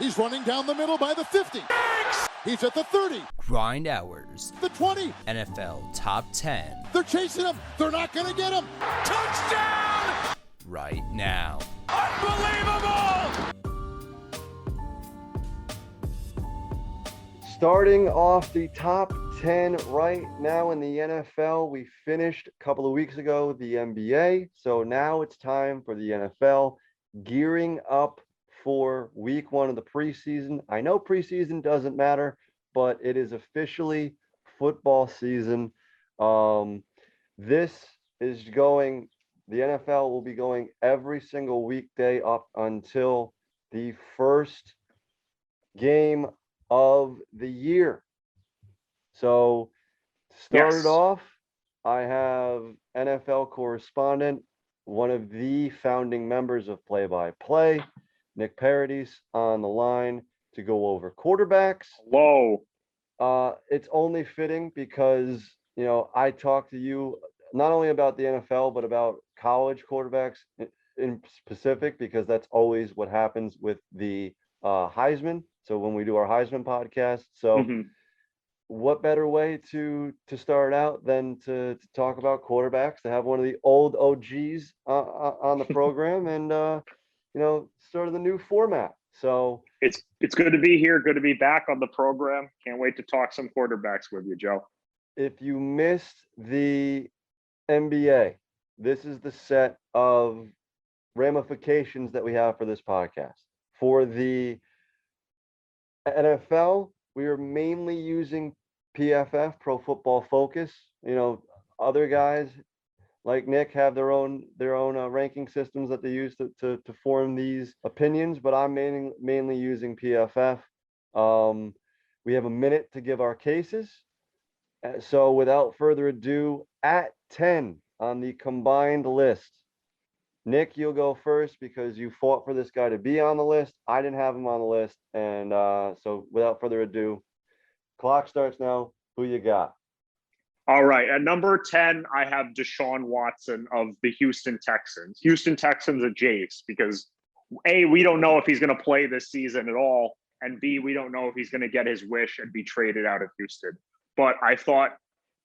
He's running down the middle by the 50. He's at the 30. Grind Hours. The 20. NFL Top 10. They're chasing him. They're not going to get him. Touchdown! Right now. Unbelievable! Starting off the top 10 right now in the NFL. We finished a couple of weeks ago the NBA. So now it's time for the NFL, gearing up for week one of the preseason. I know preseason doesn't matter, but it is officially football season. This is going, the NFL will be going every single weekday up until the first game of the year. So started off, I have NFL correspondent, one of the founding members of Play by Play, Nick Paradis, on the line to go over quarterbacks. Whoa. It's only fitting because, you know, I talk to you not only about the NFL, but about college quarterbacks in specific, because that's always what happens with the Heisman. So when we do our Heisman podcast, so what better way to start out than to talk about quarterbacks, to have one of the old OGs on the program, and you know, sort of the new format. So it's good to be here. Good to be back on the program. Can't wait to talk some quarterbacks with you, Joe. If you missed the NBA, this is the set of ramifications that we have for this podcast. For the NFL, we are mainly using PFF, Pro Football Focus. You know, other guys like Nick have their own ranking systems that they use to form these opinions, but I'm mainly using PFF. We have a minute to give our cases. So without further ado, at 10 on the combined list, Nick, you'll go first because you fought for this guy to be on the list. I didn't have him on the list. And so without further ado, clock starts now. Who you got? All right. At number 10, I have Deshaun Watson of the Houston Texans. Houston Texans are Jace because A, we don't know if he's going to play this season at all. And B, we don't know if he's going to get his wish and be traded out of Houston. But I thought,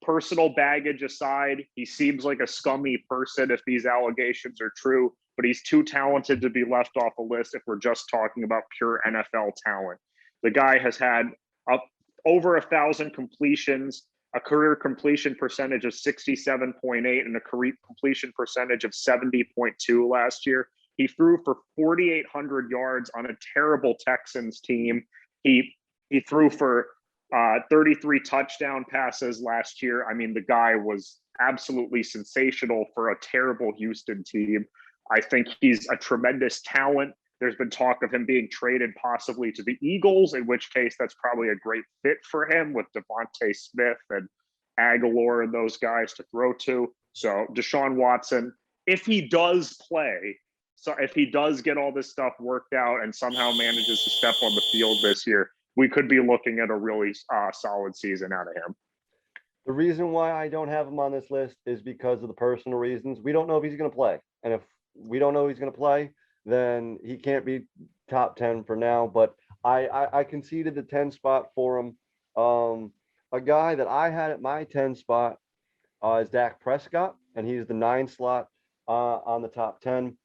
personal baggage aside, he seems like a scummy person if these allegations are true, but he's too talented to be left off the list if we're just talking about pure NFL talent. The guy has had over 1,000 completions, a career completion percentage of 67.8 and a career completion percentage of 70.2 last year. He threw for 4,800 yards on a terrible Texans team. He threw for 33 touchdown passes last year. I mean, the guy was absolutely sensational for a terrible Houston team. I think he's a tremendous talent. There's been talk of him being traded possibly to the Eagles, in which case that's probably a great fit for him with Devontae Smith and Aguilar and those guys to throw to. So Deshaun Watson, if he does play, so if he does get all this stuff worked out and somehow manages to step on the field this year, we could be looking at a really solid season out of him. The reason why I don't have him on this list is because of the personal reasons. We don't know if he's going to play. And if we don't know he's going to play, then he can't be top 10 for now. But I conceded the 10 spot for him. A guy that I had at my 10 spot is Dak Prescott, and he's the 9 slot on the top 10.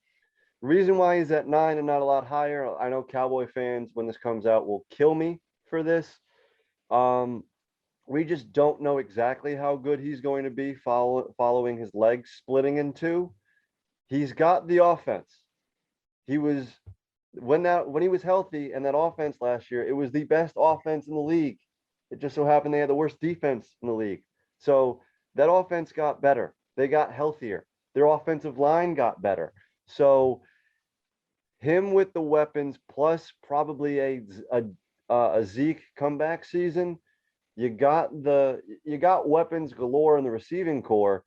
The reason why he's at 9 and not a lot higher, I know Cowboy fans, when this comes out, will kill me for this. We just don't know exactly how good he's going to be following his legs splitting in two. He's got the offense. He was when he was healthy, and that offense last year, it was the best offense in the league. It just so happened they had the worst defense in the league. So that offense got better. They got healthier. Their offensive line got better. So him with the weapons, plus probably a Zeke comeback season, you got weapons galore in the receiving core.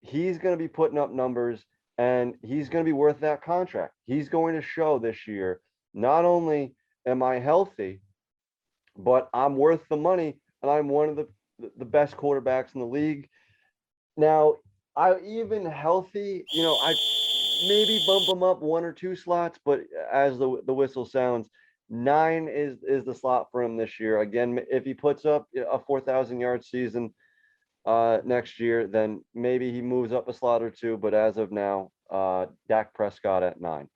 He's going to be putting up numbers, and he's going to be worth that contract. He's going to show this year, not only am I healthy, but I'm worth the money, and I'm one of the best quarterbacks in the league. Now, I even healthy, I maybe bump him up 1 or 2 slots, but as the whistle sounds, 9 is the slot for him this year. Again, if he puts up a 4,000 yard season next year, then maybe he moves up a slot or two. But as of now, Dak Prescott at 9.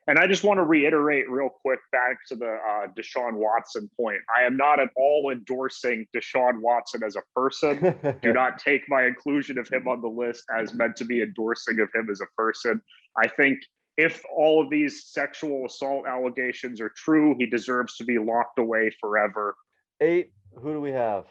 And I just want to reiterate real quick back to the Deshaun Watson point. I am not at all endorsing Deshaun Watson as a person. Do not take my inclusion of him on the list as meant to be endorsing of him as a person. I think if all of these sexual assault allegations are true, he deserves to be locked away forever. 8, who do we have?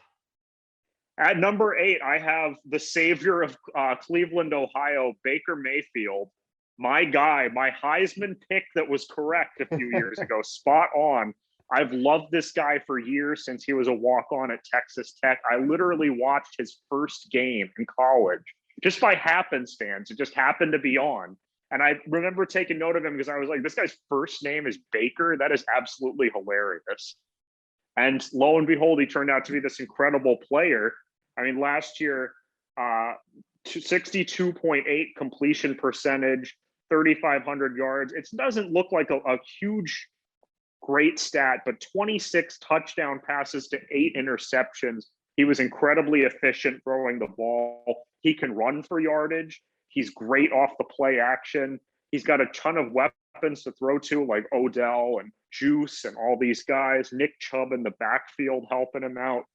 At number 8, I have the savior of Cleveland, Ohio, Baker Mayfield. My guy, my Heisman pick that was correct a few years ago, spot on. I've loved this guy for years since he was a walk-on at Texas Tech. I literally watched his first game in college just by happenstance. It just happened to be on. And I remember taking note of him because I was like, this guy's first name is Baker. That is absolutely hilarious. And lo and behold, he turned out to be this incredible player. I mean, last year, 62.8 completion percentage, 3,500 yards. It doesn't look like a huge, great stat, but 26 touchdown passes to 8 interceptions. He was incredibly efficient throwing the ball. He can run for yardage. He's great off the play action. He's got a ton of weapons to throw to, like Odell and Juice and all these guys. Nick Chubb in the backfield helping him out.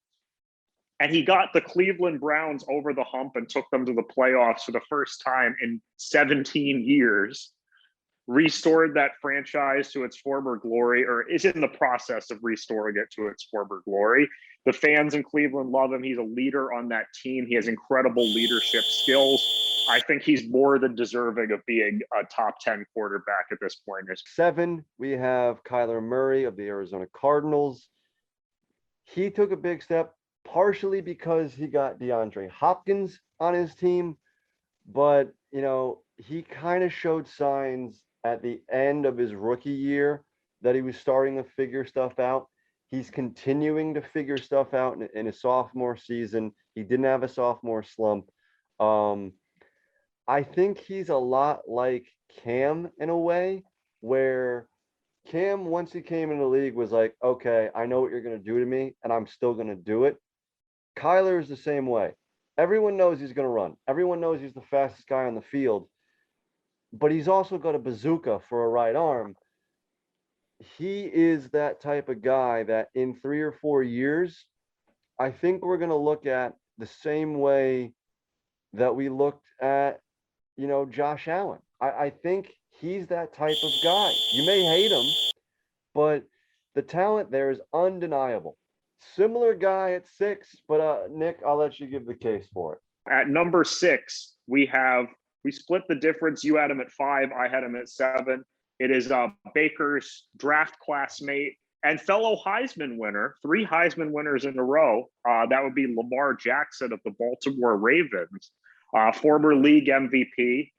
And he got the Cleveland Browns over the hump and took them to the playoffs for the first time in 17 years, restored that franchise to its former glory, or is in the process of restoring it to its former glory. The fans in Cleveland love him. He's a leader on that team. He has incredible leadership skills. I think he's more than deserving of being a top 10 quarterback at this point. 7, we have Kyler Murray of the Arizona Cardinals. He took a big step, partially because he got DeAndre Hopkins on his team, but he kind of showed signs at the end of his rookie year that he was starting to figure stuff out. He's continuing to figure stuff out in his sophomore season. He didn't have a sophomore slump. I think he's a lot like Cam in a way, where Cam, once he came in the league, was like, okay, I know what you're going to do to me, and I'm still going to do it. Kyler is the same way. Everyone knows he's going to run. Everyone knows he's the fastest guy on the field, but he's also got a bazooka for a right arm. He is that type of guy that in 3 or 4 years, I think we're going to look at the same way that we looked at, Josh Allen. I think he's that type of guy. You may hate him, but the talent there is undeniable. Similar guy at 6, but Nick, I'll let you give the case for it. At number 6, we split the difference. You had him at 5, I had him at 7. It is Baker's draft classmate and fellow Heisman winner, 3 Heisman winners in a row. That would be Lamar Jackson of the Baltimore Ravens, former league MVP,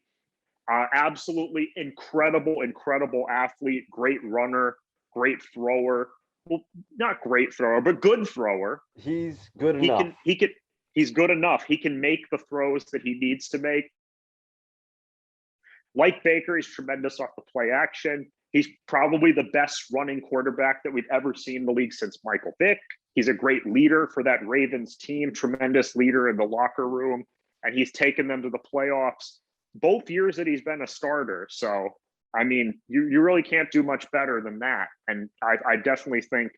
absolutely incredible athlete, great runner, great thrower. Well, not great thrower, but good thrower. He's good enough. He's good enough. He can make the throws that he needs to make. Like Baker, he's tremendous off the play action. He's probably the best running quarterback that we've ever seen in the league since Michael Vick. He's a great leader for that Ravens team, tremendous leader in the locker room, and he's taken them to the playoffs both years that he's been a starter. So, I mean, you really can't do much better than that. And I definitely think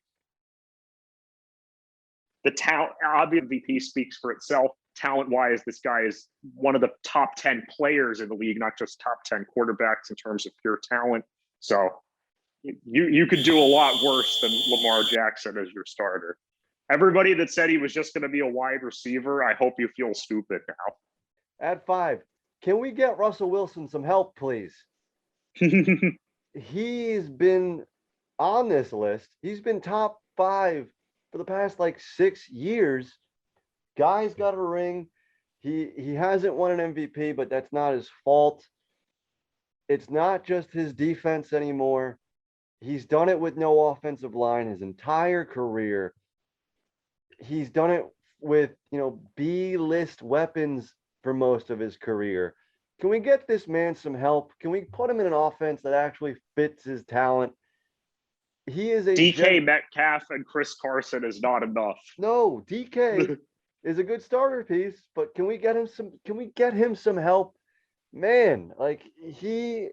the talent, obviously, MVP speaks for itself. Talent-wise, this guy is one of the top 10 players in the league, not just top 10 quarterbacks in terms of pure talent. So you could do a lot worse than Lamar Jackson as your starter. Everybody that said he was just going to be a wide receiver, I hope you feel stupid now. At 5, can we get Russell Wilson some help, please? He's been on this list. He's been top 5 for the past 6 years. Guy's got a ring. He hasn't won an MVP, but that's not his fault. It's not just his defense anymore. He's done it with no offensive line his entire career. He's done it with, B-list weapons for most of his career. Can we get this man some help? Can we put him in an offense that actually fits his talent? he is a DK Metcalf and Chris Carson is not enough. No, DK is a good starter piece, but can we get him some help? Man, like he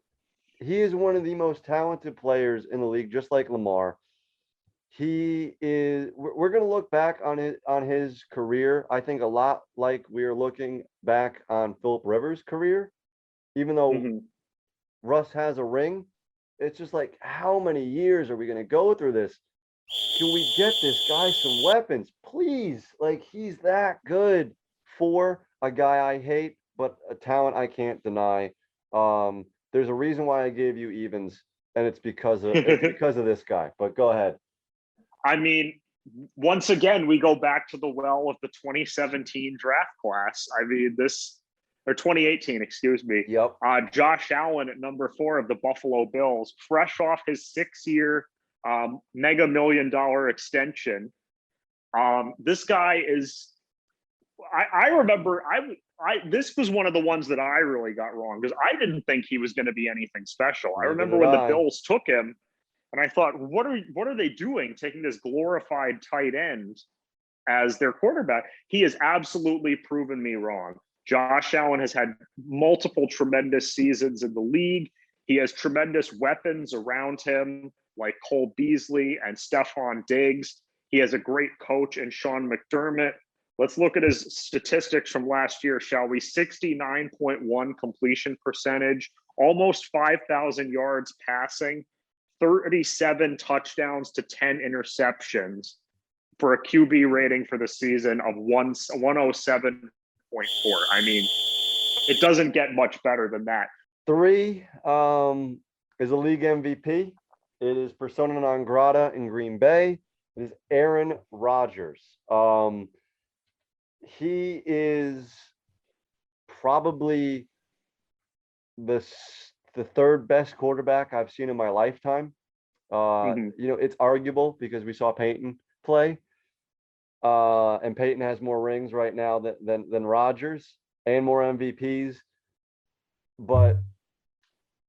is one of the most talented players in the league, just like Lamar. He is. We're going to look back on his career, I think, a lot like we are looking back on Philip Rivers' career, even though Russ has a ring. It's just like, how many years are we going to go through this? Can we get this guy some weapons, please? Like, he's that good for a guy I hate, but a talent I can't deny. There's a reason why I gave you evens, and it's because of this guy. But go ahead. I mean, once again, we go back to the well of the 2017 draft class. I mean, or 2018, excuse me. Yep. Josh Allen at number 4 of the Buffalo Bills, fresh off his 6-year mega $1 million extension. This guy is, I remember, this was one of the ones that I really got wrong because I didn't think he was going to be anything special. I remember when the Bills took him, and I thought, what are they doing, taking this glorified tight end as their quarterback? He has absolutely proven me wrong. Josh Allen has had multiple tremendous seasons in the league. He has tremendous weapons around him, like Cole Beasley and Stephon Diggs. He has a great coach in Sean McDermott. Let's look at his statistics from last year, shall we? 69.1 completion percentage, almost 5,000 yards passing, 37 touchdowns to 10 interceptions for a QB rating for the season of 107.4. I mean, it doesn't get much better than that. 3 is a league MVP. It is persona non grata in Green Bay. It is Aaron Rodgers. He is probably the 3rd best quarterback I've seen in my lifetime. You know, it's arguable because we saw Peyton play. And Peyton has more rings right now than Rodgers and more MVPs. But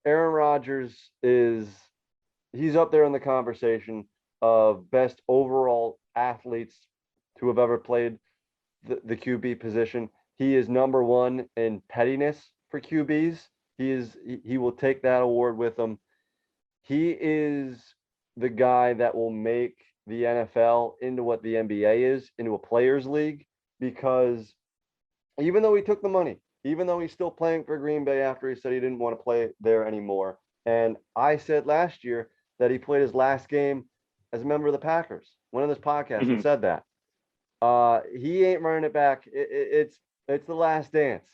Aaron Rodgers he's up there in the conversation of best overall athletes to have ever played the QB position. He is number 1 in pettiness for QBs. He will take that award with him. He is the guy that will make the NFL into what the NBA is, into a players league, because even though he took the money, even though he's still playing for Green Bay after he said he didn't want to play there anymore. And I said last year that he played his last game as a member of the Packers. One of this podcasts said that. He ain't running it back. It's the last dance.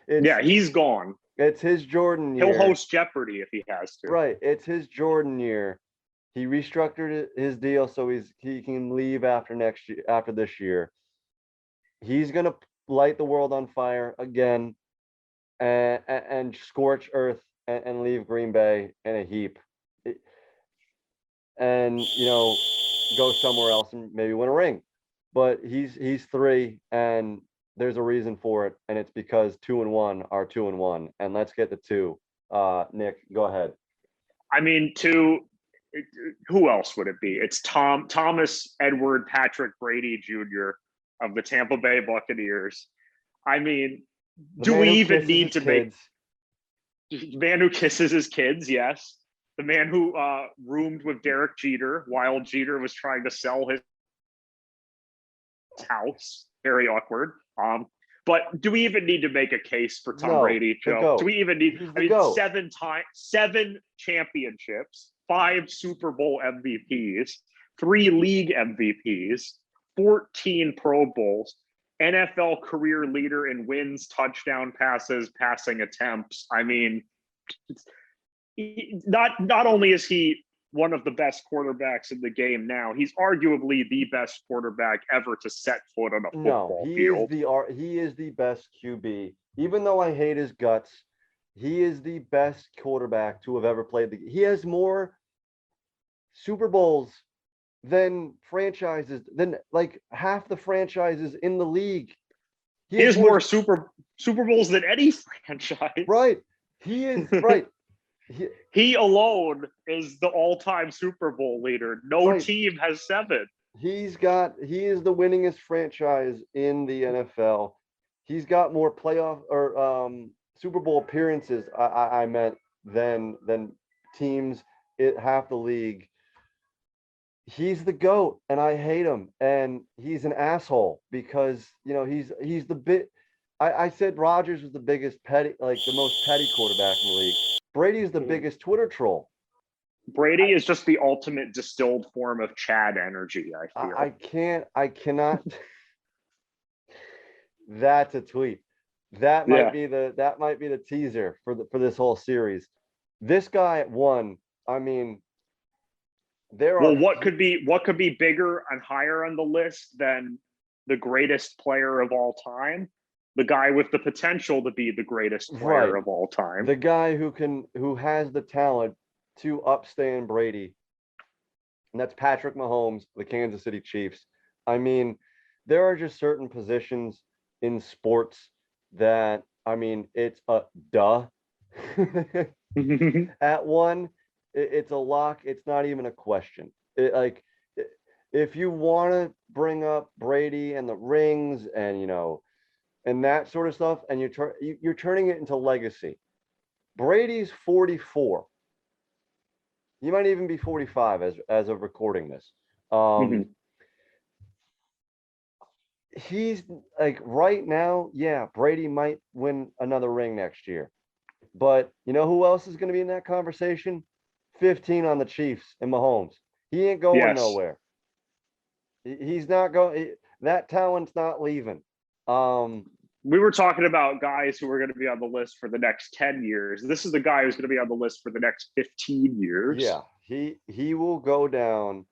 He's gone. It's his Jordan year. He'll host Jeopardy if he has to. Right. It's his Jordan year. He restructured his deal so he can leave after this year. He's gonna light the world on fire again, and scorch earth and leave Green Bay in a heap, and go somewhere else and maybe win a ring. But he's 3, and there's a reason for it, and it's because 2 and 1 are 2 and 1. And let's get the 2. Nick, go ahead. I mean, 2. Who else would it be? It's Thomas Edward Patrick Brady Jr. of the Tampa Bay Buccaneers. I mean, do we even need to make the man who kisses his kids? Yes. The man who roomed with Derek Jeter while Jeter was trying to sell his house. Very awkward. But do we even need to make a case for Tom Brady, Joe? Do we even need? 7 championships, 5 Super Bowl MVPs, 3 league MVPs, 14 Pro Bowls, NFL career leader in wins, touchdown passes, passing attempts. I mean, not only is he one of the best quarterbacks in the game now, he's arguably the best quarterback ever to set foot on a football field. He is the best QB. Even though I hate his guts, he is the best quarterback to have ever played he has more Super Bowls than like half the franchises in the league. He has more Super Bowls than any franchise. Right. He is right. He alone is the all-time Super Bowl leader. No Right. team has 7. He is the winningest franchise in the NFL. He's got more playoff or Super Bowl appearances, I meant, than teams at half the league. He's the GOAT, and I hate him. And he's an asshole because, he's the bit. I said Rodgers was the biggest the most petty quarterback in the league. Brady's the biggest Twitter troll. Brady is just the ultimate distilled form of Chad energy, I feel. I cannot. That's a tweet. That might be the teaser for this whole series. This guy at 1, I mean, what could be bigger and higher on the list than the greatest player of all time? The guy with the potential to be the greatest player of all time. The guy who has the talent to upstand Brady. And that's Patrick Mahomes, the Kansas City Chiefs. I mean, there are just certain positions in sports that, I mean, it's a duh. At 1, it's a lock. It's not even a question. If you want to bring up Brady and the rings and, and that sort of stuff, and you're turning it into legacy. Brady's 44. He might even be 45 as of recording this. He's like right now, yeah, Brady might win another ring next year. But you know who else is going to be in that conversation? 15 on the Chiefs and Mahomes. He ain't going nowhere. He's not going. That talent's not leaving. We were talking about guys who are going to be on the list for the next 10 years. This is the guy who's going to be on the list for the next 15 years. Yeah, he will go down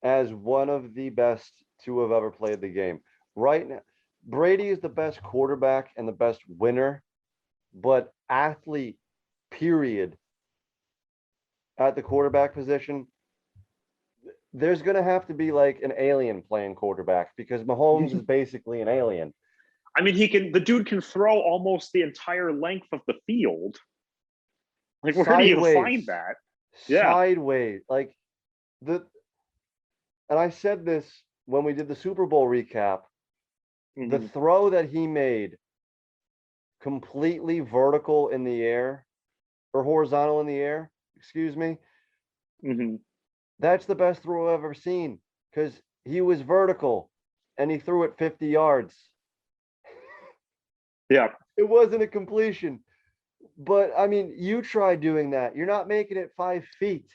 as one of the best to have ever played the game. Right now, Brady is the best quarterback and the best winner, but athlete, period, at the quarterback position, there's going to have to be like an alien playing quarterback because Mahomes is basically an alien. I mean, the dude can throw almost the entire length of the field. Like, where do you find that? Sideways. And I said this when we did the Super Bowl recap, the throw that he made completely vertical in the air or horizontal in the air, excuse me. That's the best throw I've ever seen because he was vertical and he threw it 50 yards. Yeah. It wasn't a completion. But, I mean, you try doing that. You're not making it 5 feet.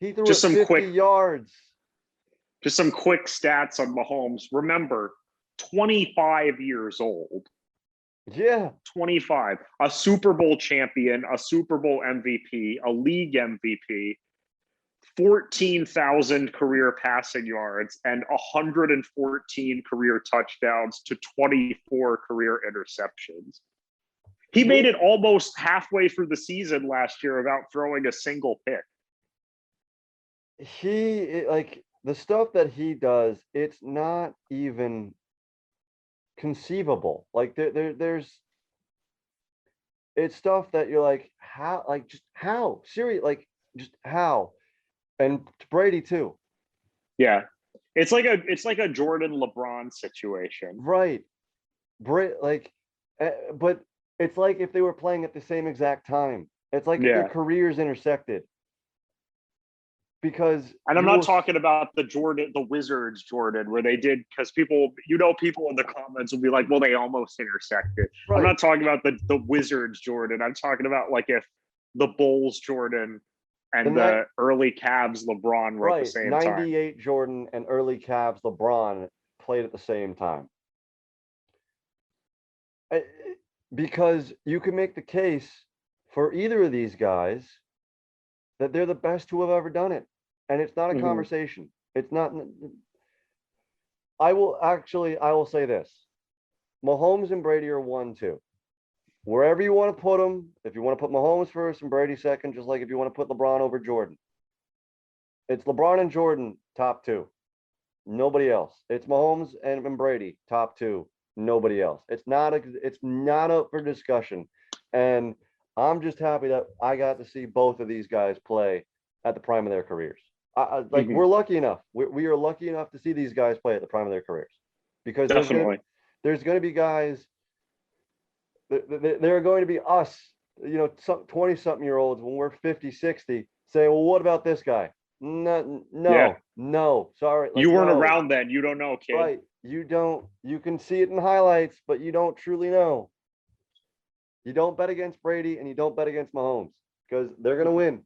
He threw just it 50 yards. Just some quick stats on Mahomes. Remember, 25 years old. Yeah. 25. A Super Bowl champion, a Super Bowl MVP, a league MVP, 14,000 career passing yards, and 114 career touchdowns to 24 career interceptions. He made it almost halfway through the season last year without throwing a single pick. The stuff that he does, it's not even conceivable. Like there's it's stuff that you're like, how, like just how? Seriously, like just how? And Brady too. Yeah. It's like a Jordan LeBron situation. Right. But it's like if they were playing at the same exact time. It's like if their careers intersected. And I'm not talking about the Wizards Jordan, where they did, because people in the comments will be like, well, they almost intersected. Right. I'm not talking about the Wizards Jordan. I'm talking about like if the Bulls Jordan and the early Cavs LeBron were at the same 98 time. 98 Jordan and early Cavs LeBron played at the same time. Because you can make the case for either of these guys that they're the best to have ever done it. And it's not a conversation. It's not. I will say this. Mahomes and Brady are 1-2. Wherever you want to put them, if you want to put Mahomes first and Brady second, just like if you want to put LeBron over Jordan. It's LeBron and Jordan, top 2. Nobody else. It's Mahomes and Brady, top 2. Nobody else. It's not up for discussion. And I'm just happy that I got to see both of these guys play at the prime of their careers. We're lucky enough. We are lucky enough to see these guys play at the prime of their careers, because Definitely. there's going to be guys. There are going to be us, some 20-something-year-olds when we're 50, 60, say, well, what about this guy? No, Yeah. no, sorry. You weren't no. around then. You don't know, kid. Right. You can see it in highlights, but you don't truly know. You don't bet against Brady and you don't bet against Mahomes, because they're going to win.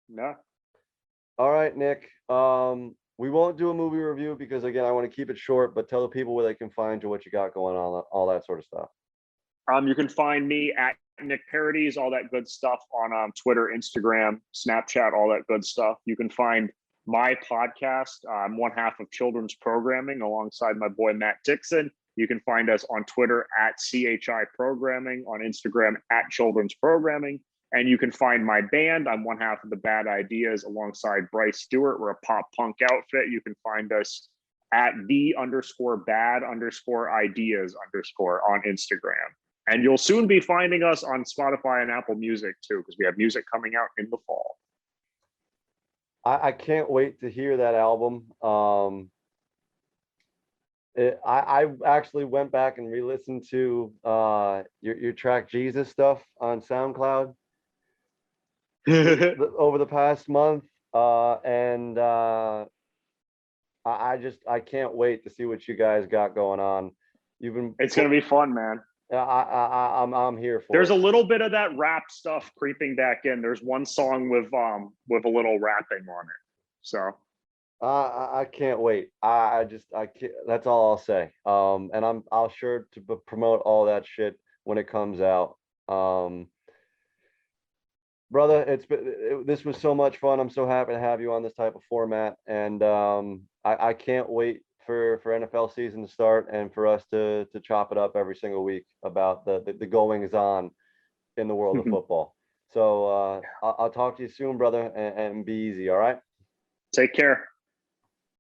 No. All right, Nick. We won't do a movie review because, again, I want to keep it short, but tell the people where they can find you, what you got going on, all that sort of stuff. You can find me at Nick Parodies, all that good stuff on Twitter, Instagram, Snapchat, all that good stuff. You can find my podcast. I'm one half of Children's Programming alongside my boy Matt Dixon. You can find us on Twitter at CHI Programming, on Instagram at Children's Programming. And you can find my band. I'm one half of the Bad Ideas alongside Bryce Stewart. We're a pop punk outfit. You can find us at the_bad_ideas_ on Instagram. And you'll soon be finding us on Spotify and Apple Music too, because we have music coming out in the fall. I can't wait to hear that album. I actually went back and re-listened to your track Jesus stuff on SoundCloud over the past month, and I can't wait to see what you guys got going on. It's gonna be fun, man. I'm here for There's it. a little bit of that rap stuff creeping back in. There's one song with a little rapping on it. So I can't wait. I can't, that's all I'll say. And I'll sure to promote all that shit when it comes out. Brother, this was so much fun. I'm so happy to have you on this type of format, and I can't wait for NFL season to start and for us to chop it up every single week about the goings on in the world of football. So I'll talk to you soon, brother, and be easy. All right. take care.